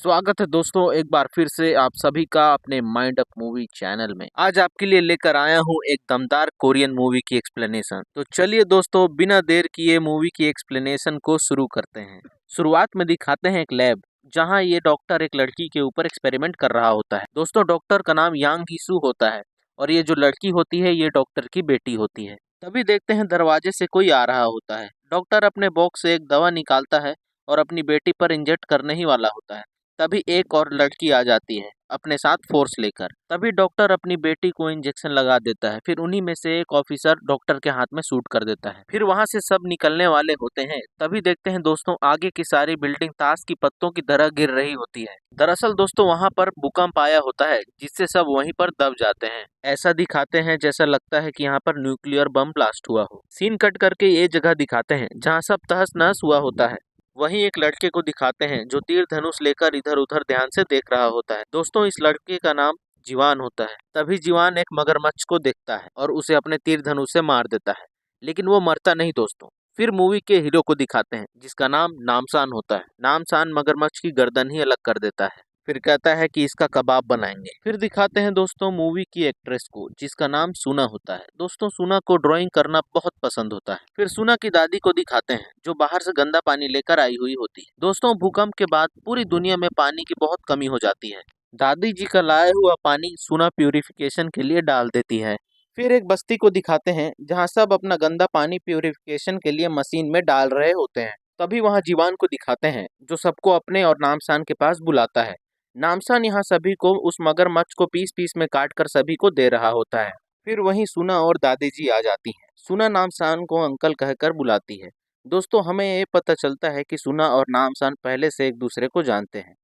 स्वागत है दोस्तों एक बार फिर से आप सभी का अपने माइंड अप मूवी चैनल में। आज आपके लिए लेकर आया हूँ एक दमदार कोरियन मूवी की एक्सप्लेनेशन। तो चलिए दोस्तों बिना देर किए मूवी की एक्सप्लेनेशन को शुरू करते हैं। शुरुआत में दिखाते हैं एक लैब जहाँ ये डॉक्टर एक लड़की के ऊपर एक्सपेरिमेंट कर रहा होता है। दोस्तों डॉक्टर का नाम यांग हीसू होता है और ये जो लड़की होती है ये डॉक्टर की बेटी होती है। तभी देखते हैं दरवाजे से कोई आ रहा होता है। डॉक्टर अपने बॉक्स से एक दवा निकालता है और अपनी बेटी पर इंजेक्ट करने ही वाला होता है। तभी एक और लड़की आ जाती है अपने साथ फोर्स लेकर। तभी डॉक्टर अपनी बेटी को इंजेक्शन लगा देता है। फिर उन्हीं में से एक ऑफिसर डॉक्टर के हाथ में शूट कर देता है। फिर वहां से सब निकलने वाले होते हैं। तभी देखते हैं दोस्तों आगे की सारी बिल्डिंग ताश की पत्तों की तरह गिर रही होती है। दरअसल दोस्तों वहां पर भूकंप आया होता है जिससे सब वहीं पर दब जाते हैं। ऐसा दिखाते हैं जैसा लगता है कि यहाँ पर न्यूक्लियर बम ब्लास्ट हुआ हो। सीन कट करके ये जगह दिखाते हैं जहाँ सब तहस नहस हुआ होता है। वहीं एक लड़के को दिखाते हैं जो तीर धनुष लेकर इधर उधर ध्यान से देख रहा होता है। दोस्तों इस लड़के का नाम जीवान होता है। तभी जीवान एक मगरमच्छ को देखता है और उसे अपने तीर धनुष से मार देता है, लेकिन वो मरता नहीं दोस्तों। फिर मूवी के हीरो को दिखाते हैं जिसका नाम नामसान होता है। नामसान मगरमच्छ की गर्दन ही अलग कर देता है। फिर कहता है कि इसका कबाब बनाएंगे। फिर दिखाते हैं दोस्तों मूवी की एक्ट्रेस को जिसका नाम सुना होता है। दोस्तों सुना को ड्राइंग करना बहुत पसंद होता है। फिर सुना की दादी को दिखाते हैं जो बाहर से गंदा पानी लेकर आई हुई होती है। दोस्तों भूकंप के बाद पूरी दुनिया में पानी की बहुत कमी हो जाती है। दादी जी का लाया हुआ पानी सुना प्यूरिफिकेशन के लिए डाल देती है। फिर एक बस्ती को दिखाते हैं जहाँ सब अपना गंदा पानी प्यूरिफिकेशन के लिए मशीन में डाल रहे होते हैं। तभी वहाँ जीवान को दिखाते हैं जो सबको अपने और नामसान के पास बुलाता है। नामसान यहाँ सभी को उस मगरमच्छ को पीस पीस में काट कर सभी को दे रहा होता है। फिर वहीं सुना और दादी जी आ जाती हैं। सुना नामसान को अंकल कहकर बुलाती है। दोस्तों हमें ये पता चलता है कि सुना और नामसान पहले से एक दूसरे को जानते हैं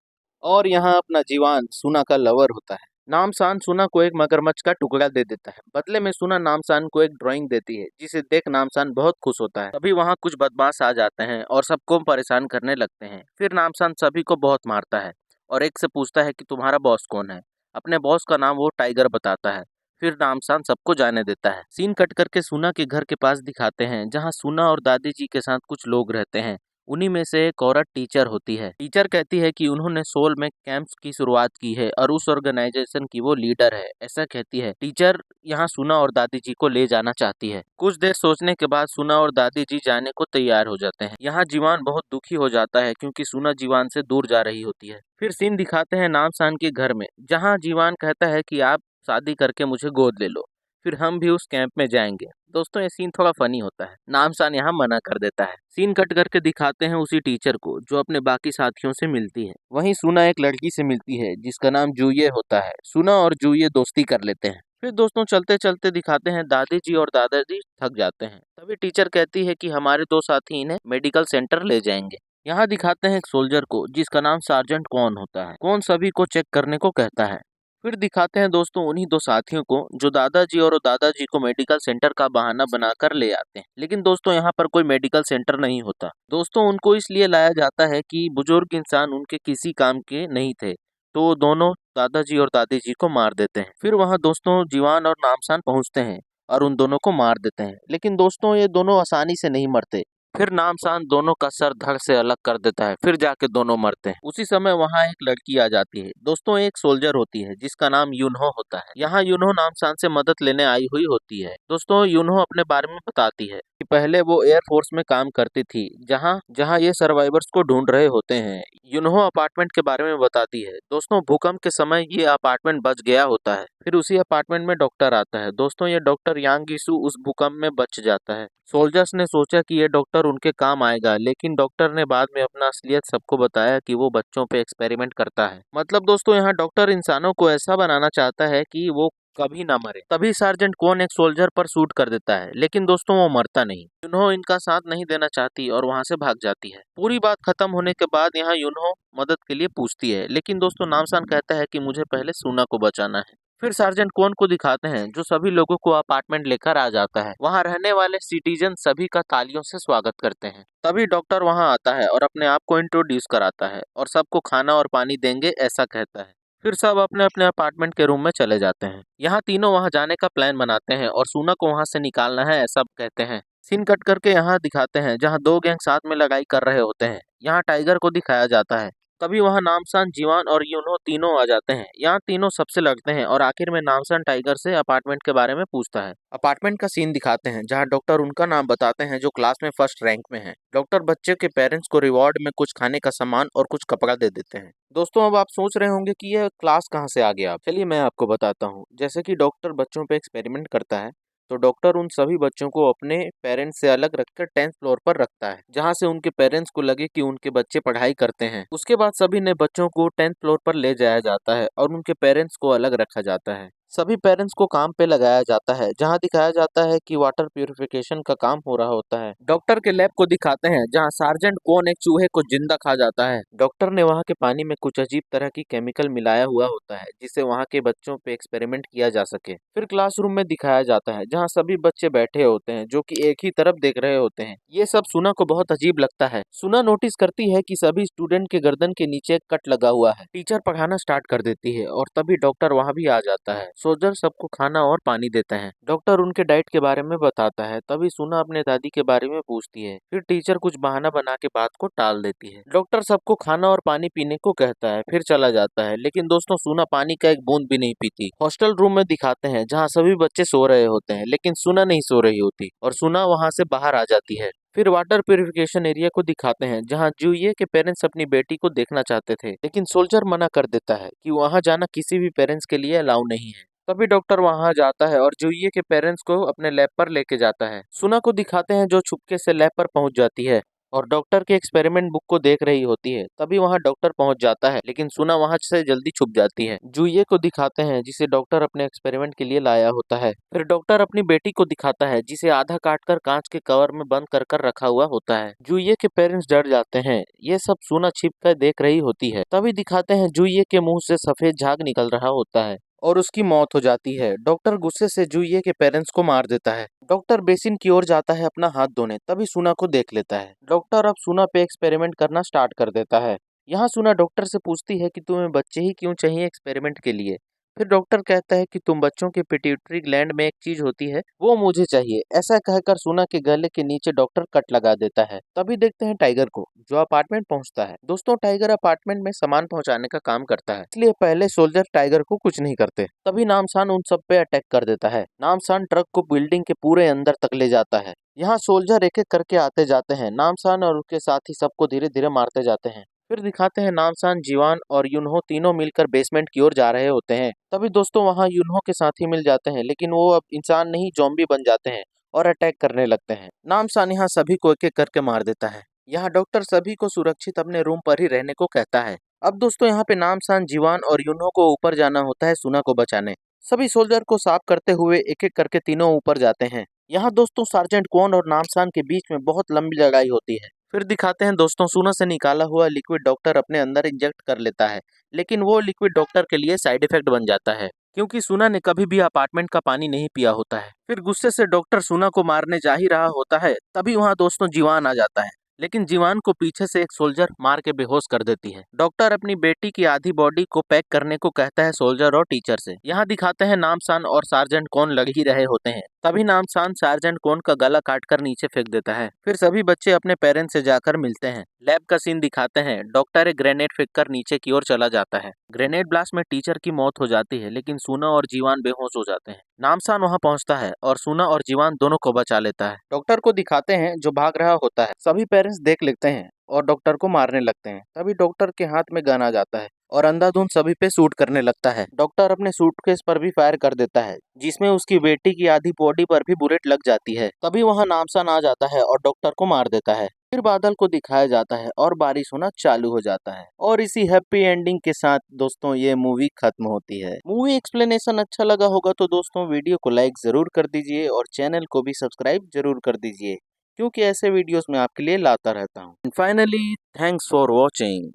और यहाँ अपना जीवान सुना का लवर होता है। नामसान सुना को एक मगरमच्छ का टुकड़ा दे देता है। बदले में सुना नामसान को एक ड्राइंग देती है जिसे देख नामसान बहुत खुश होता है। तभी वहाँ कुछ बदमाश आ जाते हैं और सबको परेशान करने लगते हैं। फिर नामसान सभी को बहुत मारता है और एक से पूछता है कि तुम्हारा बॉस कौन है। अपने बॉस का नाम वो टाइगर बताता है। फिर नामसान सबको जाने देता है। सीन कट करके सुना के घर के पास दिखाते हैं जहाँ सुना और दादी जी के साथ कुछ लोग रहते हैं। उन्हीं में से एक औरत टीचर होती है। टीचर कहती है कि उन्होंने सोल में कैंप्स की शुरुआत की है और उस ऑर्गेनाइजेशन की वो लीडर है। ऐसा कहती है। टीचर यहाँ सुना और दादी जी को ले जाना चाहती है। कुछ देर सोचने के बाद सुना और दादी जी जाने को तैयार हो जाते हैं। यहाँ जीवान बहुत दुखी हो जाता है क्योंकि सुना जीवान से दूर जा रही होती है। फिर सीन दिखाते हैं नामसान के घर में जहाँ जीवान कहता है कि आप शादी करके मुझे गोद ले लो, फिर हम भी उस कैंप में जाएंगे। दोस्तों ये सीन थोड़ा फनी होता है। नामसान यहाँ मना कर देता है। सीन कट करके दिखाते हैं उसी टीचर को जो अपने बाकी साथियों से मिलती है। वहीं सुना एक लड़की से मिलती है जिसका नाम जूये होता है। सुना और जूये दोस्ती कर लेते हैं। फिर दोस्तों चलते चलते दिखाते हैं दादी जी और दादाजी थक जाते हैं। तभी टीचर कहती है कि हमारे दो साथी इन्हें मेडिकल सेंटर ले जाएंगे। यहाँ दिखाते हैं एक सोल्जर को जिसका नाम सार्जेंट कौन होता है। कौन सभी को चेक करने को कहता है। फिर दिखाते हैं दोस्तों उन्हीं दो साथियों को जो दादाजी और दादाजी को मेडिकल सेंटर का बहाना बनाकर ले आते हैं। लेकिन दोस्तों यहाँ पर कोई मेडिकल सेंटर नहीं होता। दोस्तों उनको इसलिए लाया जाता है कि बुजुर्ग इंसान उनके किसी काम के नहीं थे, तो वो दोनों दादाजी और दादी जी को मार देते हैं। फिर वहाँ दोस्तों जीवान और नामसान पहुँचते हैं और उन दोनों को मार देते हैं। लेकिन दोस्तों ये दोनों आसानी से नहीं मरते। फिर नामसान दोनों का सर धड़ से अलग कर देता है। फिर जाके दोनों मरते हैं। उसी समय वहाँ एक लड़की आ जाती है। दोस्तों एक सोल्जर होती है जिसका नाम यूनहो होता है। यहाँ यूनहो नामसान से मदद लेने आई हुई होती है। दोस्तों यूनहो अपने बारे में बताती है कि पहले वो एयरफोर्स में काम करती थी जहाँ जहाँ ये सर्वाइवर्स को ढूंढ रहे होते हैं। यूनहो अपार्टमेंट के बारे में बताती है। दोस्तों भूकंप के समय ये अपार्टमेंट बच गया होता है। फिर उसी अपार्टमेंट में डॉक्टर आता है। दोस्तों ये डॉक्टर यांग गीसू उस भूकंप में बच जाता है। सोल्जर्स ने सोचा कि ये डॉक्टर उनके काम आएगा, लेकिन डॉक्टर ने बाद में अपना असलियत सबको बताया कि वो बच्चों पे एक्सपेरिमेंट करता है। मतलब दोस्तों यहाँ डॉक्टर इंसानों को ऐसा बनाना चाहता है कि वो कभी ना मरे। तभी सार्जेंट कौन एक सोल्जर पर शूट कर देता है, लेकिन दोस्तों वो मरता नहीं। यूनहो इनका साथ नहीं देना चाहती और वहाँ से भाग जाती है। पूरी बात खत्म होने के बाद यहाँ यूनहो मदद के लिए पूछती है, लेकिन दोस्तों नामसान कहता है कि मुझे पहले सुना को बचाना है। फिर सार्जेंट कौन को दिखाते हैं जो सभी लोगों को अपार्टमेंट लेकर आ जाता है। वहाँ रहने वाले सिटीजन सभी का तालियों से स्वागत करते हैं। तभी डॉक्टर वहाँ आता है और अपने आप को इंट्रोड्यूस कराता है और सबको खाना और पानी देंगे ऐसा कहता है। फिर सब अपने अपने अपार्टमेंट के रूम में चले जाते हैं। यहाँ तीनों वहाँ जाने का प्लान बनाते हैं और सुना को वहाँ से निकालना है ऐसा कहते हैं। सीन कट करके यहाँ दिखाते हैं जहाँ दो गैंग साथ में लड़ाई कर रहे होते हैं। यहाँ टाइगर को दिखाया जाता है। तभी वहाँ नामसान, जीवान और यूनो तीनों आ जाते हैं। यहाँ तीनों सबसे लड़ते हैं और आखिर में नामसान टाइगर से अपार्टमेंट के बारे में पूछता है। अपार्टमेंट का सीन दिखाते हैं जहाँ डॉक्टर उनका नाम बताते हैं जो क्लास में फर्स्ट रैंक में है। डॉक्टर बच्चे के पेरेंट्स को रिवॉर्ड में कुछ खाने का सामान और कुछ कपड़ा दे देते हैं। दोस्तों, अब आप सोच रहे होंगे कि यह क्लास कहाँ से आ गया। चलिए मैं आपको बताता हूँ। जैसे कि डॉक्टर बच्चों पे एक्सपेरिमेंट करता है, तो डॉक्टर उन सभी बच्चों को अपने पेरेंट्स से अलग रखकर 10th फ्लोर पर रखता है, जहां से उनके पेरेंट्स को लगे कि उनके बच्चे पढ़ाई करते हैं। उसके बाद सभी नए बच्चों को 10th फ्लोर पर ले जाया जाता है और उनके पेरेंट्स को अलग रखा जाता है। सभी पेरेंट्स को काम पे लगाया जाता है, जहां दिखाया जाता है कि वाटर प्यूरिफिकेशन का काम हो रहा होता है। डॉक्टर के लैब को दिखाते हैं जहां सार्जेंट कौन एक चूहे को जिंदा खा जाता है। डॉक्टर ने वहां के पानी में कुछ अजीब तरह की केमिकल मिलाया हुआ होता है, जिससे वहां के बच्चों पे एक्सपेरिमेंट किया जा सके। फिर क्लासरूम में दिखाया जाता है जहां सभी बच्चे बैठे होते हैं जो कि एक ही तरफ देख रहे होते हैं। ये सब सुना को बहुत अजीब लगता है। सुना नोटिस करती है कि सभी स्टूडेंट के गर्दन के नीचे एक कट लगा हुआ है। टीचर पढ़ाना स्टार्ट कर देती है और तभी डॉक्टर वहां भी आ जाता है। सोल्जर सबको खाना और पानी देता है। डॉक्टर उनके डाइट के बारे में बताता है। तभी सुना अपने दादी के बारे में पूछती है। फिर टीचर कुछ बहाना बना के बात को टाल देती है। डॉक्टर सबको खाना और पानी पीने को कहता है, फिर चला जाता है। लेकिन दोस्तों, सुना पानी का एक बूंद भी नहीं पीती। हॉस्टल रूम में दिखाते हैं जहाँ सभी बच्चे सो रहे होते हैं, लेकिन सुना नहीं सो रही होती और सुना वहाँ से बाहर आ जाती है। फिर वाटर प्यूरिफिकेशन एरिया को दिखाते हैं जहां जूये के पेरेंट्स अपनी बेटी को देखना चाहते थे, लेकिन सोल्जर मना कर देता है कि वहां जाना किसी भी पेरेंट्स के लिए अलाउ नहीं है। तभी डॉक्टर वहां जाता है और जूये के पेरेंट्स को अपने लैब पर लेके जाता है। सुना को दिखाते हैं जो छुपके से लैब पर पहुंच जाती है और डॉक्टर के एक्सपेरिमेंट बुक को देख रही होती है। तभी वहां डॉक्टर पहुंच जाता है, लेकिन सुना वहां से जल्दी छुप जाती है। जूये को दिखाते हैं जिसे डॉक्टर अपने एक्सपेरिमेंट के लिए लाया होता है। फिर डॉक्टर अपनी बेटी को दिखाता है जिसे आधा काट कर कांच के कवर में बंद कर कर रखा हुआ होता है। जूये के पेरेंट्स डर जाते हैं। ये सब सुना छिप कर देख रही होती है। तभी दिखाते हैं जूये के मुंह से सफेद झाग निकल रहा होता है और उसकी मौत हो जाती है। डॉक्टर गुस्से से जूये के पेरेंट्स को मार देता है। डॉक्टर बेसिन की ओर जाता है अपना हाथ धोने, तभी सुना को देख लेता है। डॉक्टर अब सुना पे एक्सपेरिमेंट करना स्टार्ट कर देता है। यहाँ सुना डॉक्टर से पूछती है कि तुम्हें बच्चे ही क्यों चाहिए एक्सपेरिमेंट के लिए। फिर डॉक्टर कहता है कि तुम बच्चों के पिट्यूटरी ग्लैंड में एक चीज होती है, वो मुझे चाहिए। ऐसा कहकर सुना के गले के नीचे डॉक्टर कट लगा देता है। तभी देखते हैं टाइगर को, जो अपार्टमेंट पहुंचता है। दोस्तों, टाइगर अपार्टमेंट में सामान पहुंचाने का काम करता है, इसलिए पहले सोल्जर टाइगर को कुछ नहीं करते। तभी नामसान उन सब पे अटैक कर देता है। नामसान ट्रक को बिल्डिंग के पूरे अंदर तक ले जाता है। यहाँ सोल्जर एक एक करके आते जाते हैं। नामसान और उसके साथी सबको धीरे धीरे मारते जाते हैं। फिर दिखाते हैं नामसान, जीवान और यूनहो तीनों मिलकर बेसमेंट की ओर जा रहे होते हैं। तभी दोस्तों वहाँ यूनहो के साथी मिल जाते हैं, लेकिन वो अब इंसान नहीं ज़ॉम्बी बन जाते हैं और अटैक करने लगते हैं। नामसान यहाँ सभी को एक एक करके मार देता है। यहाँ डॉक्टर सभी को सुरक्षित अपने रूम पर ही रहने को कहता है। अब दोस्तों यहाँ पे नामसान, जीवान और यूनहो को ऊपर जाना होता है सुना को बचाने। सभी सोल्जर को साफ करते हुए एक एक करके तीनों ऊपर जाते हैं। यहाँ दोस्तों सार्जेंट कौन और नामसान के बीच में बहुत लंबी लड़ाई होती है। फिर दिखाते हैं दोस्तों सुना से निकाला हुआ लिक्विड डॉक्टर अपने अंदर इंजेक्ट कर लेता है, लेकिन वो लिक्विड डॉक्टर के लिए साइड इफेक्ट बन जाता है, क्योंकि सुना ने कभी भी अपार्टमेंट का पानी नहीं पिया होता है। फिर गुस्से से डॉक्टर सुना को मारने जा ही रहा होता है, तभी वहाँ दोस्तों जीवान आ जाता है, लेकिन जीवान को पीछे से एक सोल्जर मार के बेहोश कर देती है। डॉक्टर अपनी बेटी की आधी बॉडी को पैक करने को कहता है सोल्जर और टीचर से। यहाँ दिखाते हैं नामसान और सार्जेंट कौन लग ही रहे होते हैं। तभी नामसान सार्जेंट कौन का गला काटकर नीचे फेंक देता है। फिर सभी बच्चे अपने पेरेंट्स से जाकर मिलते हैं। लैब का सीन दिखाते हैं। डॉक्टर एक ग्रेनेड फेंककर नीचे की ओर चला जाता है। ग्रेनेड ब्लास्ट में टीचर की मौत हो जाती है, लेकिन सुना और जीवान बेहोश हो जाते हैं। नामसान वहां पहुंचता है और सुना और जीवान दोनों को बचा लेता है। डॉक्टर को दिखाते हैं जो भाग रहा होता है। सभी पेरेंट्स देख लेते हैं और डॉक्टर को मारने लगते हैं। तभी डॉक्टर के हाथ में गन आ जाता है और अंधाधुंध सभी पे शूट करने लगता है। डॉक्टर अपने सूटकेस पर भी फायर कर देता है, जिसमें उसकी बेटी की आधी बॉडी पर भी बुलेट लग जाती है। तभी वहां नामसान आ जाता है और डॉक्टर को मार देता है। फिर बादल को दिखाया जाता है और बारिश होना चालू हो जाता है और इसी हैप्पी एंडिंग के साथ दोस्तों ये मूवी खत्म होती है। मूवी एक्सप्लेनेशन अच्छा लगा होगा तो दोस्तों वीडियो को लाइक जरूर कर दीजिए और चैनल को भी सब्सक्राइब जरूर कर दीजिए, क्योंकि ऐसे वीडियोस मैं आपके लिए लाता रहता हूँ। Finally, thanks for watching.